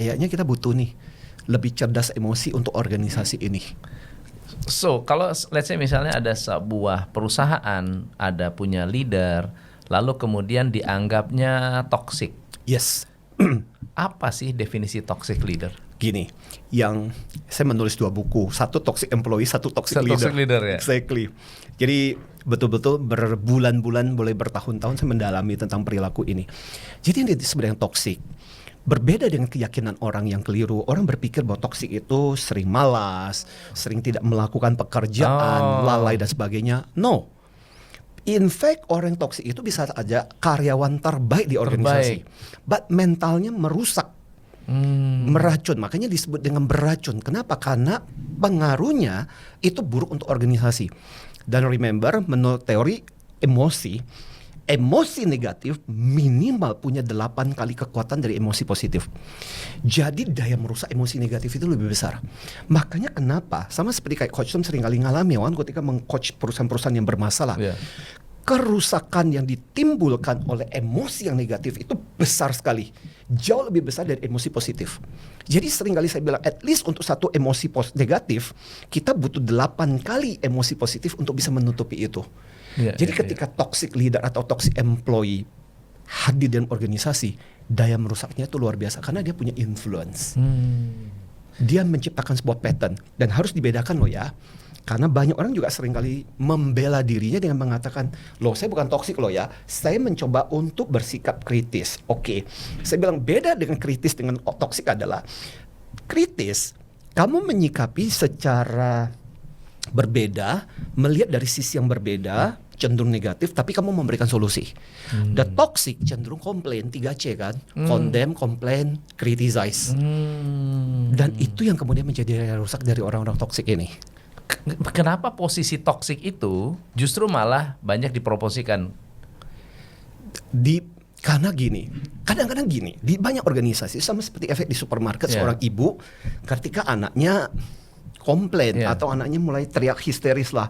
kayaknya kita butuh nih lebih cerdas emosi untuk organisasi ini. So, kalau let's say misalnya ada sebuah perusahaan, ada punya leader, lalu kemudian dianggapnya toxic. Yes. Apa sih definisi toxic leader? Gini, yang saya menulis 2 buku, satu toxic employee, satu toxic leader. Toxic leader ya. Exactly. Jadi betul-betul berbulan-bulan, boleh bertahun-tahun saya mendalami tentang perilaku ini. Jadi ini sebenarnya toxic. Berbeda dengan keyakinan orang yang keliru. Orang berpikir bahwa toksik itu sering malas, sering tidak melakukan pekerjaan, lalai dan sebagainya. No. In fact, orang toksik itu bisa saja karyawan terbaik di organisasi. But mentalnya merusak, meracun. Makanya disebut dengan beracun. Kenapa? Karena pengaruhnya itu buruk untuk organisasi. Dan remember, menurut teori emosi negatif minimal punya 8 kali kekuatan dari emosi positif. Jadi daya merusak emosi negatif itu lebih besar. Makanya kenapa, sama seperti kayak Coach Tom sering kali ngalami ketika meng-coach perusahaan-perusahaan yang bermasalah. Kerusakan yang ditimbulkan oleh emosi yang negatif itu besar sekali. Jauh lebih besar dari emosi positif. Jadi sering kali saya bilang, at least untuk satu emosi negatif, kita butuh 8 kali emosi positif untuk bisa menutupi itu. Jadi ketika toxic leader atau toxic employee hadir dalam organisasi, daya merusaknya itu luar biasa karena dia punya influence. Dia menciptakan sebuah pattern dan harus dibedakan loh ya. Karena banyak orang juga seringkali membela dirinya dengan mengatakan, loh saya bukan toksik loh ya, saya mencoba untuk bersikap kritis. Oke, saya bilang beda dengan kritis dengan toksik adalah, kritis, kamu menyikapi secara berbeda, melihat dari sisi yang berbeda, cenderung negatif, tapi kamu memberikan solusi. The toxic cenderung komplain, 3C kan, condemn, complain, criticize. Dan itu yang kemudian menjadi daya rusak dari orang-orang toksik ini. Kenapa posisi toksik itu justru malah banyak dipromosikan? Karena gini, kadang-kadang gini, di banyak organisasi sama seperti efek di supermarket, seorang ibu ketika anaknya komplain atau anaknya mulai teriak histeris lah,